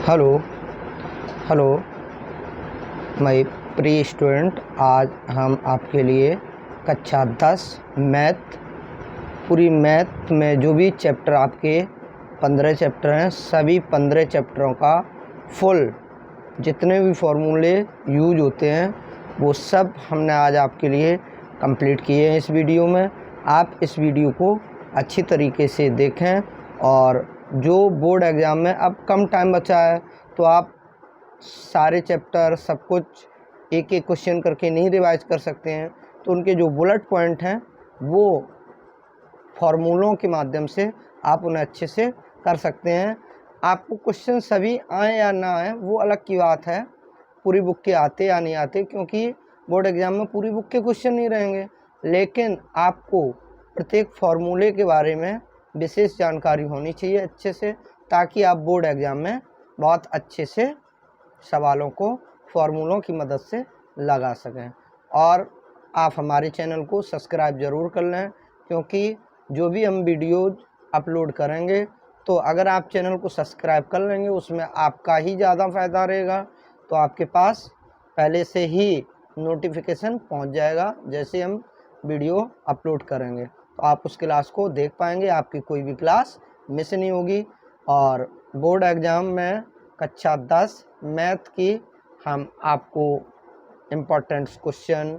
Hello hello my प्रिय student, आज हम आपके लिए कक्षा 10 मैथ, पूरी मैथ में जो भी चैप्टर आपके 15 चैप्टर हैं, सभी 15 चैप्टरों का फुल जितने भी फॉर्मूले यूज होते हैं वो सब हमने आज आपके लिए कंप्लीट किए हैं इस वीडियो में। आप इस वीडियो को अच्छी तरीके से देखें और जो बोर्ड एग्ज़ाम में अब कम टाइम बचा है तो आप सारे चैप्टर सब कुछ एक एक क्वेश्चन करके नहीं रिवाइज कर सकते हैं, तो उनके जो बुलेट पॉइंट हैं वो फार्मूलों के माध्यम से आप उन्हें अच्छे से कर सकते हैं। आपको क्वेश्चन सभी आए या ना आए वो अलग की बात है, पूरी बुक के आते या नहीं आते, क्योंकि बोर्ड एग्ज़ाम में पूरी बुक के क्वेश्चन नहीं रहेंगे, लेकिन आपको प्रत्येक फार्मूले के बारे में विशेष जानकारी होनी चाहिए अच्छे से, ताकि आप बोर्ड एग्ज़ाम में बहुत अच्छे से सवालों को फार्मूलों की मदद से लगा सकें। और आप हमारे चैनल को सब्सक्राइब ज़रूर कर लें, क्योंकि जो भी हम वीडियोज़ अपलोड करेंगे तो अगर आप चैनल को सब्सक्राइब कर लेंगे उसमें आपका ही ज़्यादा फ़ायदा रहेगा, तो आपके पास पहले से ही नोटिफिकेशन पहुंच जाएगा जैसे हम वीडियो अपलोड करेंगे, तो आप उस क्लास को देख पाएंगे, आपकी कोई भी क्लास मिस नहीं होगी। और बोर्ड एग्ज़ाम में कक्षा 10 मैथ की हम आपको इम्पोर्टेंट क्वेश्चन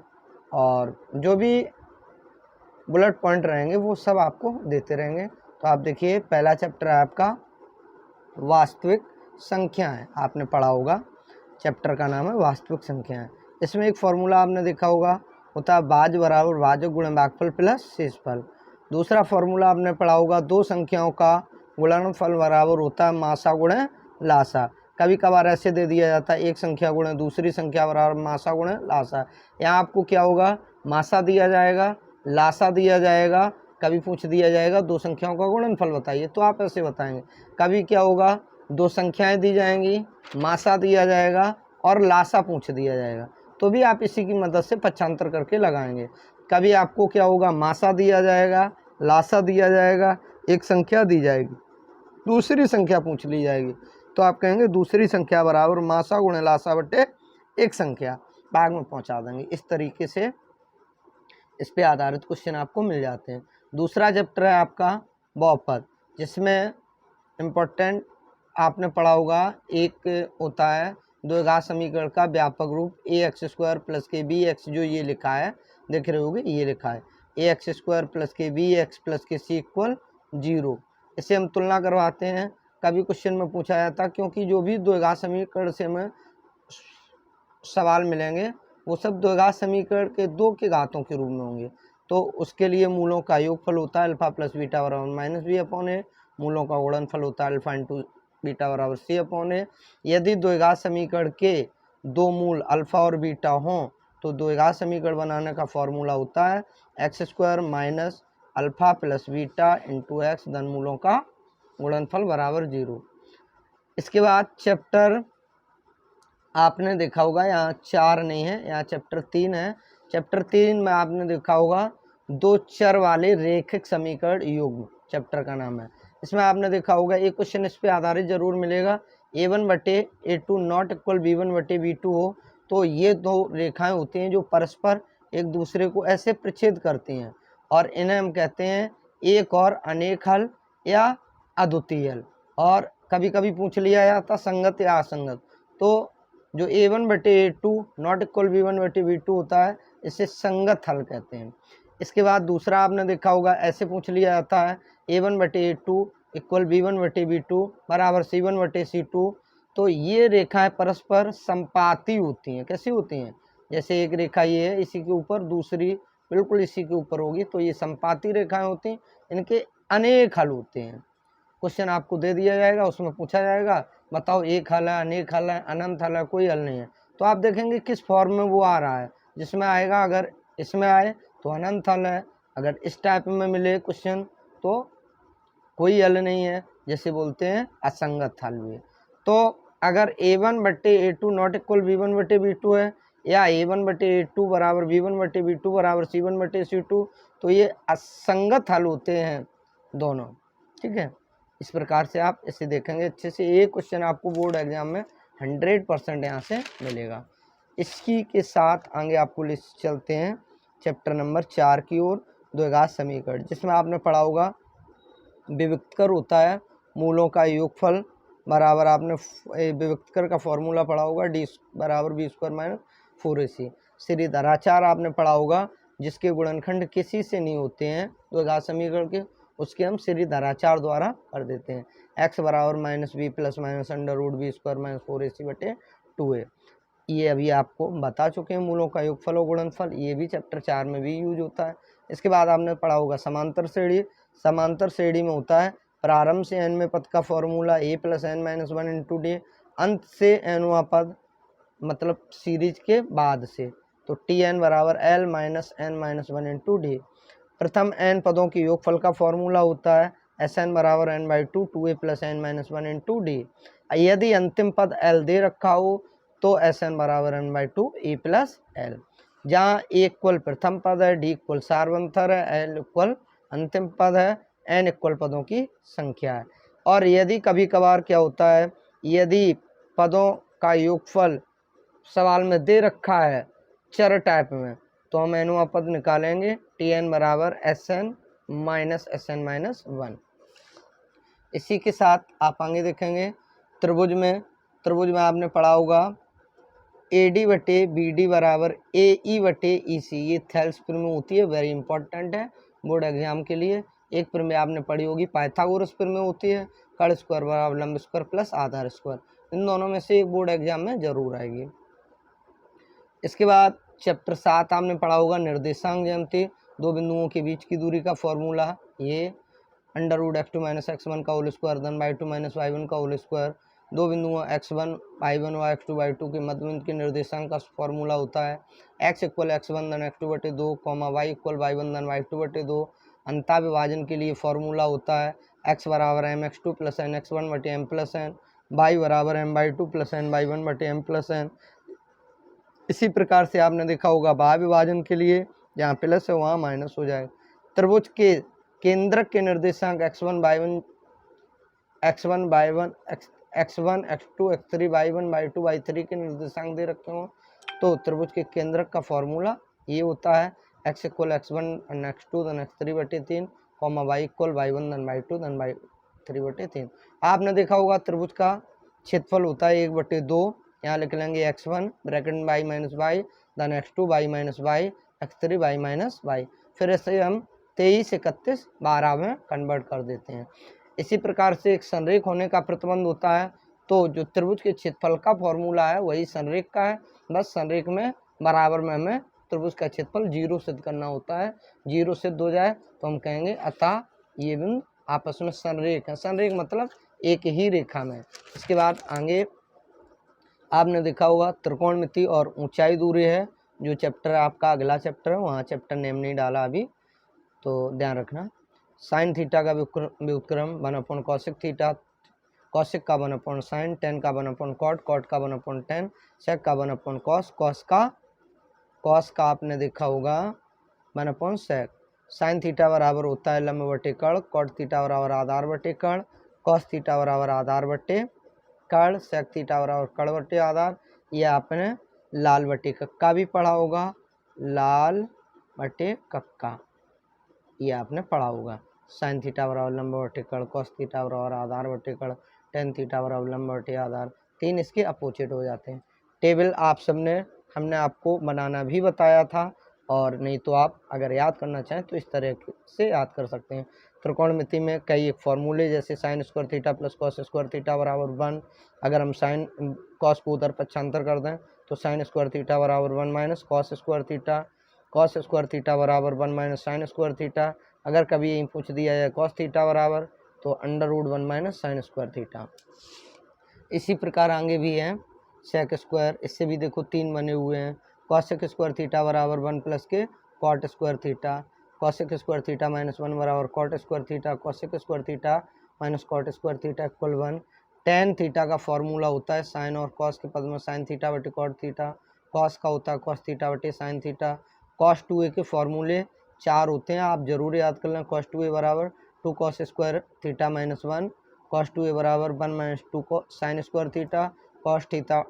और जो भी बुलेट पॉइंट रहेंगे वो सब आपको देते रहेंगे। तो आप देखिए, पहला चैप्टर है आपका वास्तविक संख्याएं, आपने पढ़ा होगा, चैप्टर का नाम है वास्तविक संख्याएं। इसमें एक फॉर्मूला आपने देखा होगा, होता है भाज्य बराबर भाजक गुणा भागफल प्लस शेषफल। दूसरा फॉर्मूला आपने पढ़ा होगा, दो संख्याओं का गुणनफल बराबर होता है मासा गुणे लासा। कभी कभार ऐसे दे दिया जाता है एक संख्या गुणे दूसरी संख्या बराबर मासा गुणे लासा। यहाँ आपको क्या होगा, मासा दिया जाएगा, लासा दिया जाएगा, कभी पूछ दिया जाएगा दो संख्याओं का गुणनफल बताइए, तो आप ऐसे बताएंगे। कभी क्या होगा, दो संख्याएं दी जाएंगी, मासा दिया जाएगा और लासा पूछ दिया जाएगा, तो भी आप इसी की मदद से पक्षांतर करके लगाएंगे। कभी आपको क्या होगा, मासा दिया जाएगा, लासा दिया जाएगा, एक संख्या दी जाएगी, दूसरी संख्या पूछ ली जाएगी, तो आप कहेंगे दूसरी संख्या बराबर मासा गुणे लासा बटे एक संख्या, भाग में पहुंचा देंगे। इस तरीके से इस पे आधारित क्वेश्चन आपको मिल जाते हैं। दूसरा चैप्टर है आपका बहुपद, जिसमें इम्पोर्टेंट आपने पढ़ा होगा, एक होता है द्विघात समीकरण का व्यापक रूप ए एक्स स्क्वायर प्लस के बी एक्स, जो ये लिखा है देख रहे होगे, ये लिखा है ए एक्स स्क्वायर प्लस के बी एक्स प्लस के सी इक्वल 0। इसे हम तुलना करवाते हैं, कभी क्वेश्चन में पूछा जाता है, क्योंकि जो भी द्विघात समीकरण से हमें सवाल मिलेंगे वो सब द्विघात समीकरण के दो के घातों के रूप में होंगे, तो उसके लिए मूलों का योगफल होता है अल्फा प्लस बीटा बराबर माइनस बी अपॉन ए, मूलों का गुणनफल होता है अल्फा इंटू बीटा बराबर सी अपॉन ए। यदि द्विघात समीकरण के दो मूल अल्फा और बीटा हों तो द्विघात समीकरण बनाने का फॉर्मूला होता है x square minus alpha plus beta into x, धन मूलों का गुणनफल बराबर 0। इसके बाद चैप्टर आपने देखा होगा, यहाँ 4 नहीं है, यहाँ चैप्टर 3 है। चैप्टर 3 में आपने देखा होगा दो चर वाले रेखिक समीकरण युग्म, चैप्टर का नाम है। इसमें आपने देखा होगा एक क्वेश्चन इस पे आधारित जरूर मिलेगा, a1 बटे a2 नॉट इक्वल b1 बटे b2 हो, तो ये दो रेखाएं होती हैं जो परस्पर एक दूसरे को ऐसे प्रच्छेद करती हैं, और इन्हें हम कहते हैं एक और अनेक हल या अद्वितीय हल, और कभी कभी पूछ लिया जाता संगत या असंगत। तो जो a1 बटे a2 नॉट इक्वल b1 बटे b2 होता है, इसे संगत हल कहते हैं। इसके बाद दूसरा आपने देखा होगा, ऐसे पूछ लिया जाता है a1 बटे a2 इक्वल b1 बटे b2 बराबर c1 बटे c2, तो ये रेखाएं परस्पर संपाती होती हैं। कैसी होती हैं, जैसे एक रेखा ये है, इसी के ऊपर दूसरी बिल्कुल इसी के ऊपर होगी, तो ये संपाती रेखाएं होती हैं, इनके अनेक हल होते हैं। क्वेश्चन आपको दे दिया जाएगा, उसमें पूछा जाएगा बताओ एक हल है, अनेक हल है, अनंत हल है, कोई हल नहीं है, तो आप देखेंगे किस फॉर्म में वो आ रहा है। जिसमें आएगा, अगर इसमें आए तो अनंत हल है, अगर इस टाइप में मिले क्वेश्चन तो कोई हल नहीं है, जैसे बोलते हैं असंगत हल भी। तो अगर a1 बटे a2 नॉट इक्वल b1 बटे b2 है, या a1 बटे a2 बराबर b1 बटे b2 बराबर c1 बटे c2, तो ये असंगत हल होते हैं दोनों, ठीक है। इस प्रकार से आप इसे देखेंगे अच्छे से। एक क्वेश्चन आपको बोर्ड एग्जाम में 100% यहाँ से मिलेगा। इसकी के साथ आगे आपको ले चलते हैं चैप्टर नंबर 4 की ओर, द्विघात समीकरण, जिसमें आपने पढ़ा होगा विविक्तकर होता है मूलों का योगफल बराबर, आपने विविक्तकर का फॉर्मूला पढ़ा होगा डी बराबर बी स्क्वायर माइनस 4ac। श्रीधराचार आपने पढ़ा होगा जिसके गुणनखंड किसी से नहीं होते हैं द्विघात समीकरण के, उसके हम श्रीधराचार द्वारा कर देते हैं। x बराबर minus B plus minus under root B square minus 4ac बटे 2a। ये अभी आपको बता चुके हैं मूलों का योगफल और गुणनफल, ये भी चैप्टर 4 में भी यूज होता है। इसके बाद आपने पढ़ा होगा समांतर श्रेणी। समांतर श्रेणी में होता है प्रारंभ से n में पद का formula a plus n minus 1 into D, अंत से nवां पद मतलब सीरीज के बाद से, तो tn बराबर l minus n minus 1 into D. प्रथम n पदों के योगफल का फॉर्मूला होता है Sn बराबर n by 2 2a plus n minus 1 into D. यदि अंतिम पद l दे रखा हो तो Sn बराबर n by 2 e plus l, जहाँ a इक्वल प्रथम पद है, d इक्वल सार्वंतर है, l इक्वल अंतिम पद है, n इक्वल पदों की संख्या है। और यदि कभी कभार क्या होता है, यदि पदों का योगफल सवाल में दे रखा है चर टाइप में, तो हम nवां पद निकालेंगे tn बराबर Sn माइनस Sn माइनस 1। इसी के साथ आप आगे देखेंगे त्रिभुज में आपने पढ़ा होगा AD बटे BD बराबर AE बटे EC, ये थेल्स प्रमेय होती है, वेरी इंपॉर्टेंट है बोर्ड एग्जाम के लिए। एक प्रमेय आपने पढ़ी होगी पाइथागोरस प्रमेय होती है, कर्ण स्क्वायर बराबर लंब स्क्वायर प्लस आधार स्क्वायर, इन दोनों में से एक बोर्ड एग्जाम में जरूर आएगी। इसके बाद चैप्टर 7 आपने पढ़ा होगा निर्देशांक ज्यामिति, दो बिंदुओं के बीच की दूरी का फॉर्मूला, ये under root x2 minus x1 का होल स्क्वायर धन y2 माइनस y1 का होल स्क्वायर, दो बिंदुओं x1 y1 और x2 y2 के मध्यबिंदु के निर्देशांक का फॉर्मूला होता है x इक्वल x1 धन x2 बटे 2, y इक्वल y1 धन y2 बटे 2। अंता विभाजन के लिए फॉर्मूला होता है x बराबर mx2 प्लस एन x1 बटे m प्लस एन, y बराबर m/2 प्लस एन y1 बटे m प्लस एन। इसी प्रकार से आपने देखा होगा बाह्य विभाजन के लिए जहाँ प्लस है वहाँ माइनस हो जाएगा। त्रिभुज के केंद्रक के निर्देशांक x1 x2 x3 y1 y2 y3 के निर्देशांक दे रखे हो, तो त्रिभुज के केंद्रक का फॉर्मूला ये होता है x इक्वल x1 धन x2 धन x3 बटे 3, y इक्वल y1 धन y2 धन y3 बटे 3। आपने देखा होगा त्रिभुज का क्षेत्रफल होता है 1/2, यहाँ लिख लेंगे x1 ब्रैकेट में y माइनस वाई धन x2 y minus Y x3 y minus Y, फिर ऐसे हम 23 31 12 में कन्वर्ट कर देते हैं। इसी प्रकार से एक संरेख होने का प्रतिबंध होता है, तो जो त्रिभुज के क्षेत्रफल का फॉर्मूला है वही संरेख का है, बस संरेख में बराबर में हमें त्रिभुज का क्षेत्रफल 0 सिद्ध करना होता है। 0 सिद्ध हो जाए तो हम कहेंगे अतः ये बिंदु आपस में संरेख है। संरेख मतलब एक ही रेखा में। इसके बाद आगे आपने देखा होगा त्रिकोणमिति और ऊंचाई दूरी है, जो चैप्टर आपका अगला चैप्टर है, वहाँ चैप्टर नेम नहीं डाला अभी, तो ध्यान रखना। साइन थीटा का व्युत्क्रम 1 कॉसिक थीटा, कॉसिक का 1 साइन, टेन का 1 कॉट, कॉट का 1 टेन, सेक का 1 कॉस, कॉस का आपने देखा होगा 1 सेक। साइन थीटा बराबर होता है लंब बटे कर्ण, कॉट थीटा बराबर आधार बटे कर्ण, कॉस थीटा बराबर आधार बटे कर्ण, सेक थीटा बराबर कर्ण बटे आधार। ये आपने लाल बटे कक्का भी पढ़ा होगा, लाल बटे कक्का ये आपने पढ़ा होगा। साइन थीटा बराबर लंब बटे कर्ण, कॉस थीटा बराबर आधार बटे कर्ण, टेन थीटा बराबर लंब बटे आधार, तीन इसके अपोजिट हो जाते हैं। टेबल आप सबने हमने आपको बनाना भी बताया था, और नहीं तो आप अगर याद करना चाहें तो इस तरह से याद कर सकते हैं। त्रिकोणमिति में कई एक फॉर्मूले जैसे sign square theta plus cos square theta बराबर 1, अगर हम साइन कॉस को उधर पक्षांतर कर दें तो साइन स्क्वायर थीटा बराबर 1 माइनस कॉस स्क्वायर थीटा बराबर 1 माइनस साइन स्क्वायर थीटा। अगर कभी यही पूछ दिया जाए कॉस थीटा बराबर, तो under root 1 minus sine square theta. इसी प्रकार आगे भी है सेक स्क्वायर, इससे भी देखो 3 बने हुए हैं। कॉसेक स्क्वायर थीटा बराबर 1 प्लस के cot square theta, cosec square theta minus 1 बराबर cot square theta, cosec square theta minus cot square theta equal 1। Tan theta का फॉर्मूला होता है साइन और कॉस के पद में साइन थीटा बटे कॉट थीटा, कॉस का होता है कॉस थीटा बटे साइन थीटा। कॉस 2a के फॉर्मूले 4 होते हैं, आप जरूर याद कर लें। कॉस 2a बराबर 2 cos square theta minus 1, cos 2a बराबर 1 माइनस 2 को sine square theta, cos theta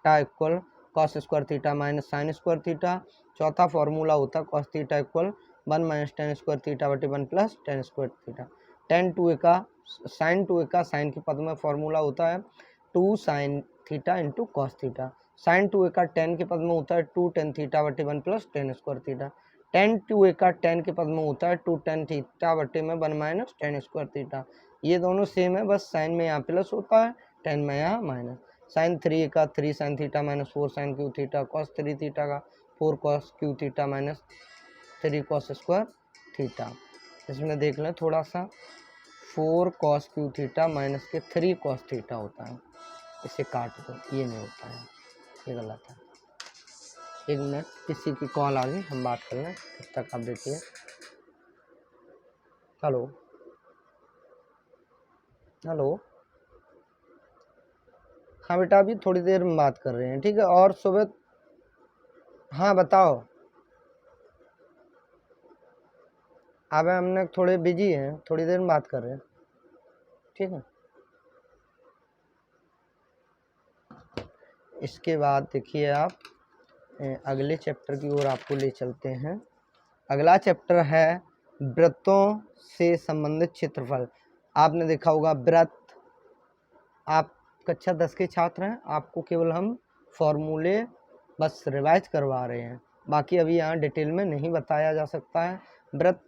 टा equal cos square theta minus sine square theta. चौथा फॉर्मूला होता है cos theta equal 1 minus tan square theta बटे 1 plus tan square theta. Tan 2a का sign 2a का sign के पद में फॉर्मूला होता है 2 sine theta into cos theta. Sine 2a का टेन के पद में होता है 2 टेन थीटा बटे 1 plus tan square theta. Tan 2a का टेन के पद में होता है 2 टेन थीटा बटे में 1 माइनस टेन स्क्वायर थीटा। ये दोनों सेम है, बस साइन में यहाँ प्लस होता है, टेन में यहाँ माइनस। साइन 3a का 3 sine theta minus 4 sine cube theta, cos 3 थीटा का 4 cos cube theta minus 3 cos square theta. इसमें देख लें थोड़ा सा, 4 कॉस क्यू थीटा माइनस के 3 कॉस थीटा होता है, इसे काट दो, ये नहीं होता है, ये गलत है। एक मिनट, किसी की कॉल आ गई, हम बात कर लें, तब तक आप देखिए। हेलो हेलो, हाँ बेटा अभी थोड़ी देर में बात कर रहे हैं, ठीक है। और सुबह, हाँ बताओ। अब हमने थोड़े बिजी हैं, थोड़ी देर में बात कर रहे हैं, ठीक है। इसके बाद देखिए आप अगले चैप्टर की ओर आपको ले चलते हैं। अगला चैप्टर है वृत्तों से संबंधित क्षेत्रफल। आपने देखा होगा वृत्त, आप कक्षा 10 के छात्र हैं, आपको केवल हम फॉर्मूले बस रिवाइज करवा रहे हैं, बाकी अभी यहाँ डिटेल में नहीं बताया जा सकता है। वृत्त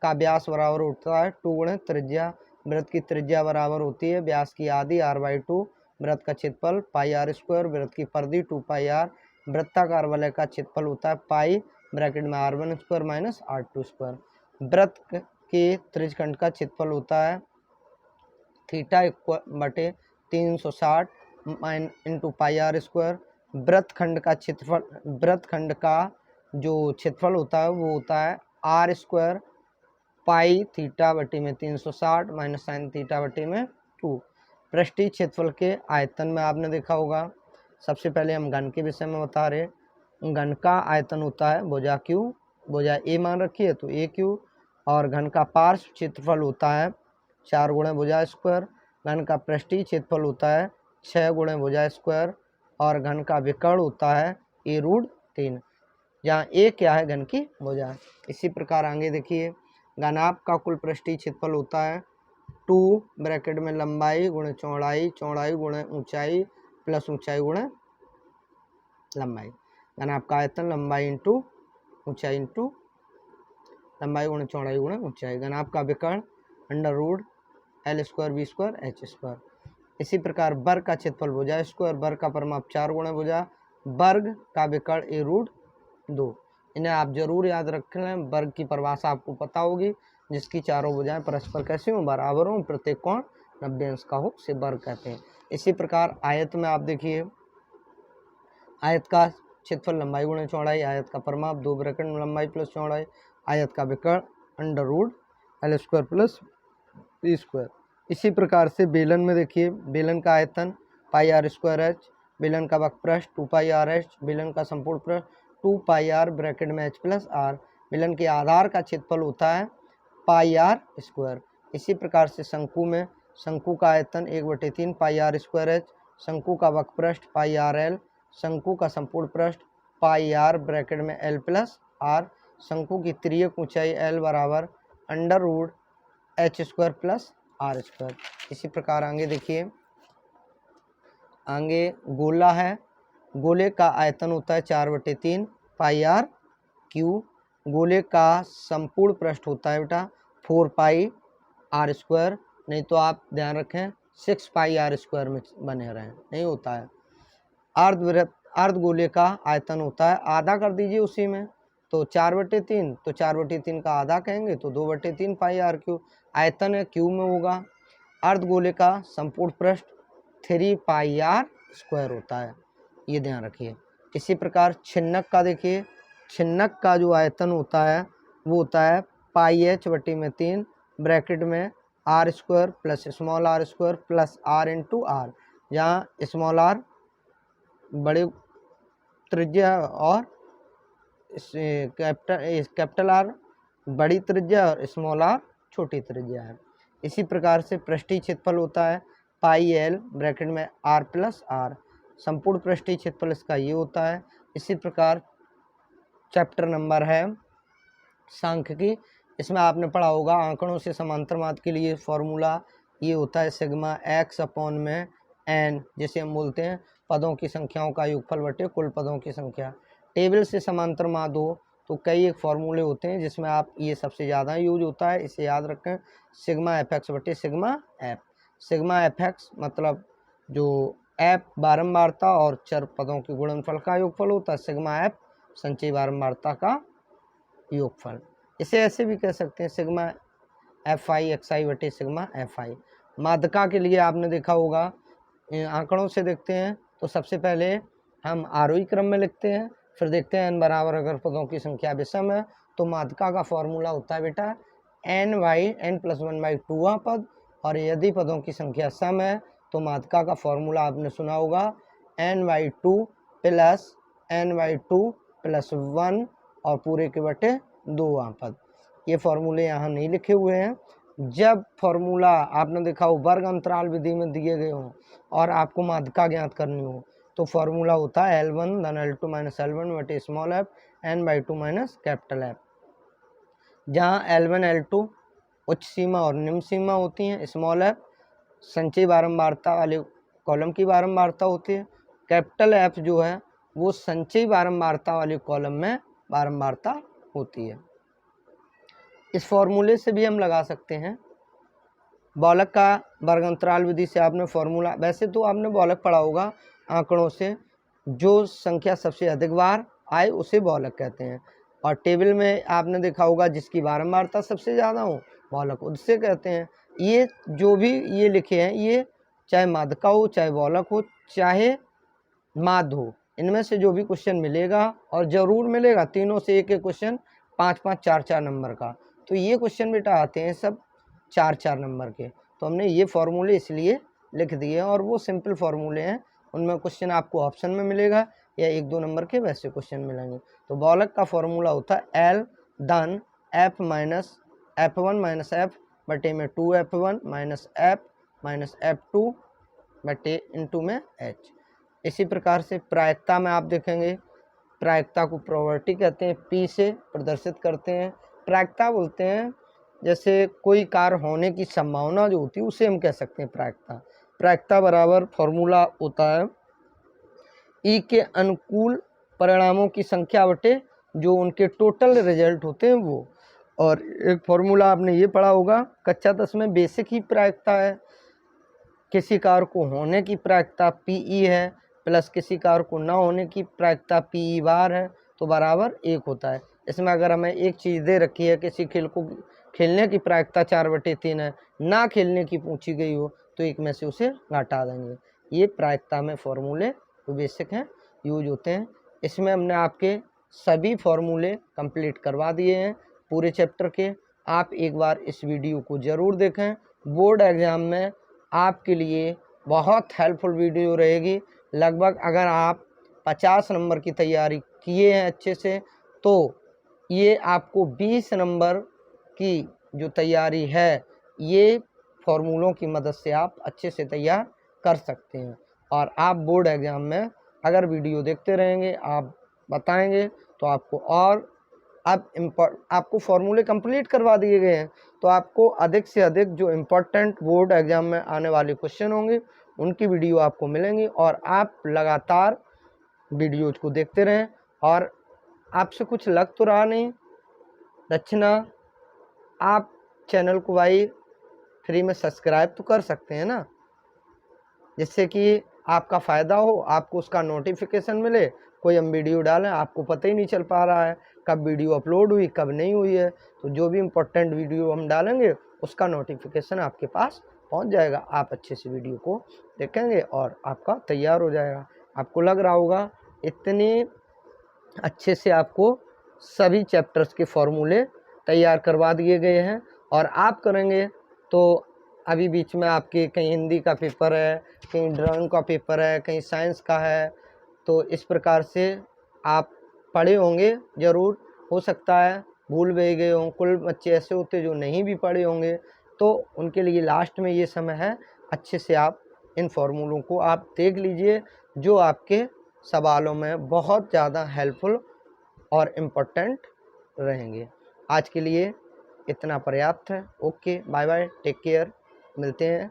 का व्यास बराबर होता है 2 गुणित त्रिज्या। वृत्त की त्रिज्या बराबर होती है व्यास की आधी r/2। वृत्त का क्षेत्रफल पाई आर स्क्वायर। वृत्त की परिधि 2 पाई आर। वृत्ताकार वलय का क्षेत्रफल होता है पाई ब्रैकेट में r1 square minus r2 square. वृत्त के त्रिज्यखंड का क्षेत्रफल होता है थीटा इक्वल बटे 360 इंटू पाई आर स्क्वायर। वृत्तखंड का क्षेत्रफल, वृत्तखंड का जो क्षेत्रफल होता है वो होता है आर स्क्वायर पाई थीटा बटे में 360 माइनस साइन थीटा बटे में 2। पृष्ठीय क्षेत्रफल के आयतन में आपने देखा होगा, सबसे पहले हम घन के विषय में बता रहे। घन का आयतन होता है भुजा क्यू, भुजा ए मान रखी है तो ए क्यू, और घन का पार्श्व क्षेत्रफल होता है 4 गुणे भुजा स्क्वायर। घन का पृष्ठीय क्षेत्रफल होता है 6 गुणे भुजा स्क्वायर, और घन का विकर्ण होता है a√3, जहाँ ए क्या है घन की भुजा। इसी प्रकार आगे देखिए, घनाभ का कुल पृष्ठीय क्षेत्रफल होता है 2 ब्रैकेट में लंबाई गुणे चौड़ाई, चौड़ाई गुणे ऊंचाई प्लस ऊंचाई गुणे लंबाई। घनाभ का आयतन लंबाई इंटू ऊंचाई इंटू लंबाई गुणे चौड़ाई गुणे ऊंचाई। घनाभ का विकर्ण √L square B square H square. इसी प्रकार वर्ग का क्षेत्रफल भुजा स्क्वायर, वर्ग का परिमाप 4 गुणे भुजा, वर्ग का विकर्ण a√2। इन्हें आप जरूर याद रख लें, वर्ग की परिभाषा आपको पता होगी, जिसकी चारों भुजाएं परस्पर कैसे हों, बराबर हों, प्रत्येक कोण 90 अंश का हो, से वर्ग कहते हैं। इसी प्रकार आयत में आप देखिए, आयत का क्षेत्रफल लंबाई गुणे चौड़ाई, आयत का परिमाप 2 ब्रैकेट में लंबाई प्लस चौड़ाई, आयत का विकर्ण √L square plus B square. इसी प्रकार से बेलन में देखिए, बेलन का आयतन पाई आर स्क्वायर एच, बेलन का वक्रपृष्ठ 2 पाई आर एच, बेलन का संपूर्ण पृष्ठ 2 पाई आर ब्रैकेट में एच प्लस आर। बेलन के आधार का क्षेत्रफल होता है पाई आर स्क्वायर। इसी प्रकार से शंकु में, शंकु का आयतन 1/3 पाई आर स्क्वायर एच, शंकु का वक्रपृष्ठ पाई आर एल, शंकु का संपूर्ण पृष्ठ पाई आर ब्रैकेट में एल प्लस आर। शंकु की तिर्यक ऊंचाई एल बराबर √H square plus R square. इसी प्रकार आगे देखिए, आगे गोला है, गोले का आयतन होता है 4/3 पाई आर क्यू। गोले का संपूर्ण पृष्ठ होता है बेटा 4 पाई आर स्क्वायर, नहीं तो आप ध्यान रखें 6 पाई आर स्क्वायर में बने रहें, नहीं होता है। अर्धवृत्त, अर्धगोले का आयतन होता है, आधा कर दीजिए उसी में, तो 4/3, तो 4/3 का आधा कहेंगे तो 2/3 पाई आर क्यू। आयतन है क्यू में होगा। अर्धगोले का संपूर्ण पृष्ठ 3 पाई आर स्क्वायर होता है, ये ध्यान रखिए। इसी प्रकार छिन्नक का देखिए, छिन्नक का जो आयतन होता है वो होता है पाई एच बटी में 3 ब्रैकेट में R square plus small R square plus R into R, जहाँ स्मॉल आर बड़े त्रिज्या और कैपिटल आर बड़ी त्रिज्या और स्मॉल आर छोटी त्रिज्या है। इसी प्रकार से पृष्ठीय क्षेत्रफल होता है पाई एल ब्रैकेट में आर प्लस आर, संपूर्ण पृष्ठीय क्षेत्रफल इसका ये होता है। इसी प्रकार चैप्टर नंबर है सांख्यिकी, इसमें आपने पढ़ा होगा आंकड़ों से समांतर माध्य के लिए फॉर्मूला ये होता है सिग्मा एक्स अपॉन में एन, जिसे हम बोलते हैं पदों की संख्याओं का योगफल बटे कुल पदों की संख्या। टेबल से समांतर माध्य हो तो कई एक फॉर्मूले होते हैं जिसमें आप ये सबसे ज़्यादा यूज होता है, इसे याद रखें सिग्मा एफ एक्स बटे sigma F. Sigma F x मतलब जो एफ बारंबारता और चर पदों के गुणनफल का योगफल होता है, सिग्मा एफ संचयी बारंबारता का योगफल। इसे ऐसे भी कह सकते हैं सिग्मा एफ आई एक्स आई बटे सिग्मा एफ आई। माध्यिका के लिए आपने देखा होगा आंकड़ों से देखते हैं तो सबसे पहले हम आरोही क्रम में लिखते हैं, फिर देखते हैं n बराबर अगर पदों की संख्या विषम है तो माध्यिका का फॉर्मूला होता है बेटा n प्लस 1/2 पद, और यदि पदों की संख्या सम है तो माध्यिका का फॉर्मूला आपने सुना होगा n/2 प्लस n/2 प्लस 1 और पूरे के बटे 2 पद। ये फॉर्मूले यहाँ नहीं लिखे हुए हैं। जब फॉर्मूला आपने देखा हो वर्ग अंतराल विधि में दिए गए हों और आपको माध्यिका ज्ञात करनी हो तो फॉर्मूला होता है L1 धन L2 माइनस L1 बटे small F n/2 minus capital F, जहाँ L1 L2 उच्च सीमा और निम्न सीमा होती हैं, स्मॉल एफ संचयी बारंबारता वाले कॉलम की बारंबारता होती है, कैपिटल एफ जो है वो संचयी बारंबारता वाले कॉलम में बारंबारता होती है। इस फॉर्मूले से भी हम लगा सकते हैं बॉलक का वर्ग अंतराल विधि से आपने फॉर्मूला, वैसे तो आपने बॉलक पढ़ा होगा आंकड़ों से, जो संख्या सबसे अधिक बार आए उसे बॉलक कहते हैं, और टेबल में आपने देखा होगा जिसकी बारंबारता सबसे ज़्यादा हो बॉलक उससे कहते हैं। ये जो भी ये लिखे हैं ये चाहे माध्यिका हो चाहे बॉलक हो चाहे माध्य हो, इनमें से जो भी क्वेश्चन मिलेगा और ज़रूर मिलेगा तीनों से एक एक क्वेश्चन 5-5 4-4 नंबर का, तो ये क्वेश्चन बेटा आते हैं सब 4-4 नंबर के। तो हमने ये फॉर्मूले इसलिए लिख दिए और वो सिंपल फॉर्मूले हैं, उनमें क्वेश्चन आपको ऑप्शन में मिलेगा या 1-2 नंबर के वैसे क्वेश्चन मिलेंगे। तो बॉलक का फॉर्मूला होता है एल धन F minus F1 minus F बटे में 2F1 माइनस F2 बटे इंटू में H। इसी प्रकार से प्रायिकता में आप देखेंगे, प्रायिकता को प्रोबेबिलिटी कहते हैं, P से प्रदर्शित करते हैं। प्रायिकता बोलते हैं जैसे कोई कार्य होने की संभावना जो होती है उसे हम कह सकते हैं प्रायिकता। प्रायिकता बराबर फॉर्मूला होता है ई के अनुकूल परिणामों की संख्या बटे जो उनके टोटल रिजल्ट होते हैं वो। और एक फॉर्मूला आपने ये पढ़ा होगा कक्षा 10 में, बेसिक ही प्रायिकता है, किसी कार्य को होने की प्रायिकता PE है प्लस किसी कार्य को ना होने की प्रायिकता PE बार है तो बराबर 1 होता है। इसमें अगर हमें एक चीज़ दे रखी है किसी खेल को खेलने की प्रायिकता 4/3 है, ना खेलने की पूछी गई हो तो एक में से उसे घटा देंगे। ये प्रायिकता में फॉर्मूले जो बेसिक हैं यूज होते हैं। इसमें हमने आपके सभी फॉर्मूले कंप्लीट करवा दिए हैं पूरे चैप्टर के। आप एक बार इस वीडियो को ज़रूर देखें, बोर्ड एग्ज़ाम में आपके लिए बहुत हेल्पफुल वीडियो रहेगी। लगभग अगर आप 50 नंबर की तैयारी किए हैं अच्छे से तो ये आपको 20 नंबर की जो तैयारी है ये फॉर्मूलों की मदद से आप अच्छे से तैयार कर सकते हैं। और आप बोर्ड एग्ज़ाम में अगर वीडियो देखते रहेंगे, आप बताएंगे तो आपको और अब आपको फॉर्मूले कंप्लीट करवा दिए गए हैं तो आपको अधिक से अधिक जो इम्पोर्टेंट बोर्ड एग्ज़ाम में आने वाले क्वेश्चन होंगे उनकी वीडियो आपको मिलेंगी, और आप लगातार वीडियोज को देखते रहें। और आपसे कुछ लग तो रहा नहीं, दक्षिणा आप चैनल को भाई फ्री में सब्सक्राइब तो कर सकते हैं ना, जिससे कि आपका फ़ायदा हो, आपको उसका नोटिफिकेशन मिले। कोई हम वीडियो डालें आपको पता ही नहीं चल पा रहा है कब वीडियो अपलोड हुई कब नहीं हुई है, तो जो भी इम्पोर्टेंट वीडियो हम डालेंगे उसका नोटिफिकेशन आपके पास पहुंच जाएगा। आप अच्छे से वीडियो को देखेंगे और आपका तैयार हो जाएगा। आपको लग रहा होगा इतने अच्छे से आपको सभी चैप्टर्स के फॉर्मूले तैयार करवा दिए गए हैं, और आप करेंगे तो अभी बीच में आपके कहीं हिंदी का पेपर है, कहीं ड्राइंग का पेपर है, कहीं साइंस का है, तो इस प्रकार से आप पढ़े होंगे ज़रूर। हो सकता है भूल भी गए हों, कुछ बच्चे ऐसे होते जो नहीं भी पढ़े होंगे, तो उनके लिए लास्ट में ये समय है, अच्छे से आप इन फॉर्मूलों को आप देख लीजिए, जो आपके सवालों में बहुत ज़्यादा हेल्पफुल और इम्पोर्टेंट रहेंगे। आज के लिए इतना पर्याप्त है। Okay, bye bye, take care, मिलते हैं